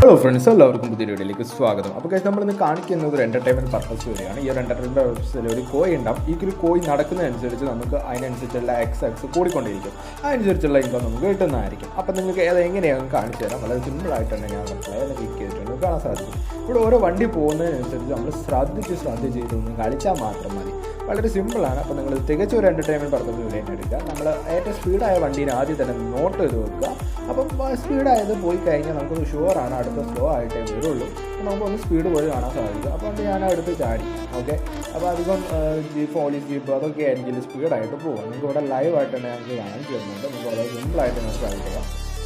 Hello friends, എല്ലാവർക്കും പുതിയ വീഡിയോയിലേക്ക് സ്വാഗതം. അപ്പോൾ guys, നമ്മളിന്ന് കാണിക്കുന്നത് ഒരു എൻ്റർടൈൻമെൻറ്റ് പർപ്പസ് വരെയാണ്. ഈ ഒരു എൻ്റർടൈൻമെൻറ്റ് പർപ്പസിൽ ഒരു കോയി ഉണ്ടാവും. ഈ ഒരു കോയി നടക്കുന്നതനുസരിച്ച് നമുക്ക് അതിനനുസരിച്ചുള്ള എക്സ് കൂടിക്കൊണ്ടിരിക്കും. അതിനനുസരിച്ചുള്ള ഇൻകം നമുക്ക് കിട്ടുന്നതായിരിക്കും. അപ്പോൾ നിങ്ങൾക്ക് എങ്ങനെയാണ് കാണിച്ചു തരാം. വളരെ സിമ്പിളായിട്ട് തന്നെ ഞാൻ പ്ലേ ക്ലിക്ക് ചെയ്തിട്ടുണ്ട് കാണാൻ സാധിക്കും. ഇവിടെ ഓരോ വണ്ടി പോകുന്നതിനനുസരിച്ച് നമ്മൾ ശ്രദ്ധിച്ച് കളിച്ചാൽ മാത്രം മതി. വളരെ സിമ്പിളാണ്. അപ്പോൾ നിങ്ങൾ തികച്ച ഒരു എൻ്റർടൈൻമെൻറ്റ് പർപ്പസ് വേണ്ടി എടുക്കുക. നമ്മൾ ഏറ്റവും സ്പീഡായ വണ്ടീനെ ആദ്യം തന്നെ നോട്ട് ചെയ്ത് വെക്കുക. അപ്പം സ്പീഡായത് പോയി കഴിഞ്ഞാൽ നമുക്കൊന്ന് ഷുവറാണ് അടുത്ത സ്ലോ ആയിട്ടേ വരുള്ളൂ. നമുക്കൊന്ന് സ്പീഡ് പോയി കാണാൻ സാധിക്കും. അപ്പോൾ അത് ഞാൻ അടുത്ത് ചാടി. ഓക്കെ, അപ്പോൾ അധികം ജീപ്പ്, പോലീസ് ജീപ്പ് അതൊക്കെ ആയിരിക്കും സ്പീഡായിട്ട് പോകും. നിങ്ങൾക്ക് ഇവിടെ ലൈവായിട്ട് തന്നെ ഞങ്ങൾക്ക് കാണിച്ചു തരുന്നുണ്ട്. നിങ്ങൾക്ക് വളരെ സിമ്പിളായിട്ട് നമുക്ക് കളിക്കുക.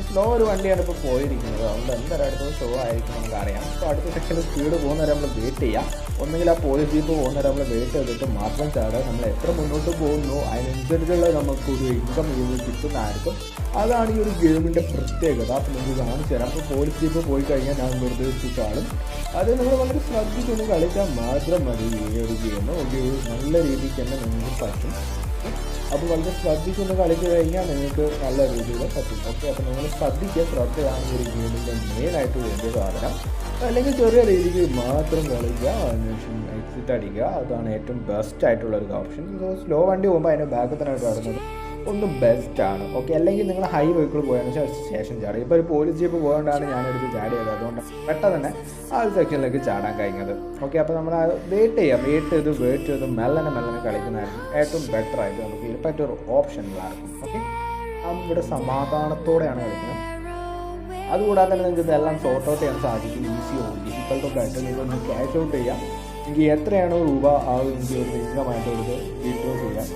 സ്ലോ ഒരു വണ്ടിയാണ് ഇപ്പോൾ പോയിരിക്കുന്നത്. അതുകൊണ്ട് എന്തായാലും അടുത്തത് സ്ലോ ആയിരിക്കും നമുക്കറിയാം. അപ്പോൾ അടുത്ത സെക്ഷനിൽ സ്പീഡ് പോകുന്നവരെ നമ്മൾ വെയിറ്റ് ചെയ്യാം. ഒന്നുകിൽ ആ പോലീസ് ജീപ്പ് പോകുന്നവരെ നമ്മൾ വെയിറ്റ് ചെയ്തിട്ട് മാത്രം ചാടുക. നമ്മൾ എത്ര മുന്നോട്ട് പോകുന്നു അതിനനുസരിച്ചുള്ള നമുക്കൊരു ഇൻകം കിട്ടുന്നതായിരിക്കും. അതാണ് ഈ ഒരു ഗെയിമിൻ്റെ പ്രത്യേകത. അപ്പോൾ നിങ്ങൾക്ക് കാണിച്ചു തരാം. അപ്പോൾ പോലീസ് ജീപ്പ് പോയി കഴിഞ്ഞാൽ ഞാൻ വെറുതെ ചാടും. അത് നിങ്ങൾ വളരെ ശ്രദ്ധിച്ചൊന്ന് കളിച്ചാൽ മാത്രം മതി. ഈ ഒരു ഗെയിം നല്ല രീതിക്ക് തന്നെ നിങ്ങൾക്ക് പറ്റും. അപ്പോൾ വളരെ ശ്രദ്ധിച്ചൊന്ന് കളിച്ചു കഴിഞ്ഞാൽ നിങ്ങൾക്ക് നല്ല രീതിയിൽ പറ്റും. ഓക്കെ, അപ്പോൾ നിങ്ങൾ ശ്രദ്ധയാണ് ഈ ഒരു ഗെയിമിൻ്റെ മെയിനായിട്ട് വേണ്ട സാധനം. അല്ലെങ്കിൽ ചെറിയ രീതിക്ക് മാത്രം കളിക്കുക, അതിനുശേഷം എക്സിറ്റ് അടിക്കുക. അതാണ് ഏറ്റവും ബെസ്റ്റ് ആയിട്ടുള്ളൊരു ഓപ്ഷൻ. സ്ലോ വണ്ടി പോകുമ്പോൾ അതിൻ്റെ ബാക്കിൽ തന്നെ കാണുന്നത് ഒന്ന് ബെസ്റ്റാണ്. ഓക്കെ, അല്ലെങ്കിൽ നിങ്ങൾ ഹൈ വെഹിക്കിൾ പോയതിനു ശേഷം ചാടുക. ഇപ്പോൾ ഒരു പോലീസ് ജീപ്പ് പോയതുകൊണ്ടാണ് ഞാനെടുത്ത് ചാടിയത്. അതുകൊണ്ട് പെട്ടെന്ന് തന്നെ ആ ഒരു സെക്ഷനിലേക്ക് ചാടാൻ കഴിഞ്ഞത്. ഓക്കെ, അപ്പോൾ നമ്മൾ വെയിറ്റ് ചെയ്യാം. വെയിറ്റ് ചെയ്ത് മെല്ലനെ കളിക്കുന്നതായിരിക്കും ഏറ്റവും ബെറ്റർ ആയിട്ട് നമുക്ക് പറ്റിയൊരു ഓപ്ഷനുകളായിരിക്കും. ഓക്കെ, ഇവിടെ സമാധാനത്തോടെയാണ് കളിക്കുന്നത്. അതുകൂടാതെ തന്നെ നിങ്ങൾക്ക് ഇതെല്ലാം സോർട്ട് ഔട്ട് ചെയ്യാൻ സാധിക്കും. ഈസിയോ ഡിഫിക്കൽട്ടൊക്കെ ആയിട്ട് നിങ്ങളൊന്ന് ക്യാഷ് ഔട്ട് ചെയ്യാം. എനിക്ക് എത്രയാണോ രൂപ ആ എനിക്ക് ഒരു ഇൻകമായിട്ട് എടുത്ത് വിഡ്രോ ചെയ്യാം.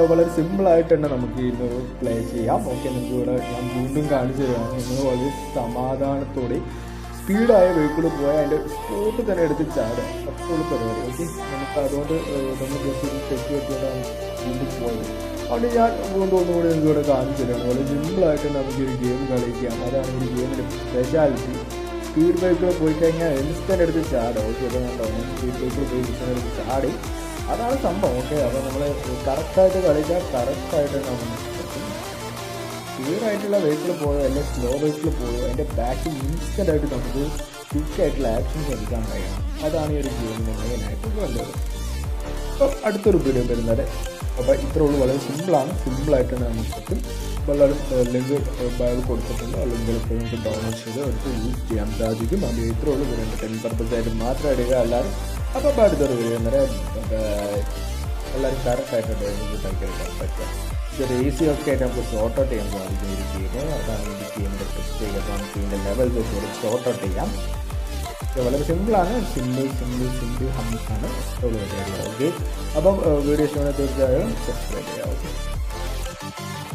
വളരെ സിമ്പിളായിട്ട് തന്നെ നമുക്ക് ഇന്ന് പ്ലേ ചെയ്യാം. ഓക്കെ, നിങ്ങൾക്ക് ഇവിടെ ഞാൻ വീണ്ടും കാണിച്ചു തരാണ്. നിങ്ങൾ വളരെ സമാധാനത്തോടെ സ്പീഡായ വെഹിക്കിൾ പോയാൽ അതിൻ്റെ സ്പോട്ട് തന്നെ എടുത്ത് ചാടുക. അപ്പോൾ പരിപാടി. ഓക്കെ, നമുക്ക് അതുകൊണ്ട് നമ്മൾ ജസ്റ്റ് ഒരു തെറ്റ് പറ്റിയിട്ടാണ് വീണ്ടും പോയത്. അതുകൊണ്ട് ഞാൻ വീണ്ടും ഒന്നുകൂടി നിങ്ങൾക്ക് ഇവിടെ കാണിച്ചു തരാണ്. വളരെ സിമ്പിളായിട്ട് നമുക്ക് ഒരു ഗെയിം കളിക്കാം. അതാണ് ഒരു ഗെയിമിൻ്റെ സ്പെഷ്യാലിറ്റി. സ്പീഡ് വെഹിക്കിൾ പോയി കഴിഞ്ഞാൽ ഇൻസ്റ്റൻ്റ് എടുത്ത് ചാടുക. ഓക്കെ, അപ്പോൾ ഞാൻ സ്പീഡ് വെഹിക്കിൾ പോയി ഇൻസ്റ്റൻ്റ് എടുത്ത് ചാടി. അതാണ് സംഭവം. ഓക്കെ, അപ്പോൾ നമ്മൾ കറക്റ്റായിട്ട് കളിച്ചാൽ കറക്റ്റായിട്ട് നമുക്ക് സ്പീഡായിട്ടുള്ള വെഹിക്കിൾ പോയോ അല്ലെങ്കിൽ സ്ലോ വെഹിക്കിൾ പോയോ അതിൻ്റെ ബാക്കിൽ ഇൻസ്റ്റൻ്റായിട്ട് നമുക്ക് ക്വിക്കായിട്ടുള്ള ആക്ഷൻസ് എടുക്കാൻ കഴിയണം. അതാണ് ഈ ഒരു ഗെയിമിൻ്റെ മെയിനായിട്ട് വേണ്ടത്. അപ്പോൾ അടുത്തൊരു വീഡിയോ വരുന്നത്. അപ്പോൾ ഇത്രേ ഉള്ളൂ. വളരെ സിമ്പിളായിട്ടാണ് നമുക്ക് പറ്റും. വളരെ ലിങ്ക് ബയോ കൊടുത്തിട്ടുണ്ട്. അല്ലെങ്കിൽ ഇപ്പോൾ നമുക്ക് ഡൗൺലോഡ് ചെയ്ത് എടുത്ത് യൂസ് ചെയ്യാൻ സാധിക്കും. അത് ഇത്രേ ഉള്ളൂ. ഇതിൻ്റെ 10 പർപ്പസായിട്ട് മാത്രം ഇടുക എല്ലാവരും. അപ്പോൾ അടുത്തൊരു വീഡിയോ എല്ലാവരും കറക്റ്റായിട്ട് എനിക്ക് കളിക്കാൻ പറ്റുക. ഇത് റേസിയൊക്കെ ആയിട്ട് നമുക്ക് ഷോർട്ട് ഔട്ട് ചെയ്യാൻ സാധിക്കും ഈ ഗെയിം. അതാണ് ഈ ഗെയിമിൻ്റെ പ്രത്യേകത. നമുക്ക് ഇതിൻ്റെ ലെവൽ വെച്ച് ഷോർട്ട് ഔട്ട് ചെയ്യാം. വളരെ സിമ്പിളാണ്. സിമ്പിൾ ഹമ്മാണ്. ഓക്കെ, അപ്പം വീഡിയോ ഇഷ്ടമാണ് തീർച്ചയായും സബ്സ്ക്രൈബ് ചെയ്യാം. ഓക്കെ.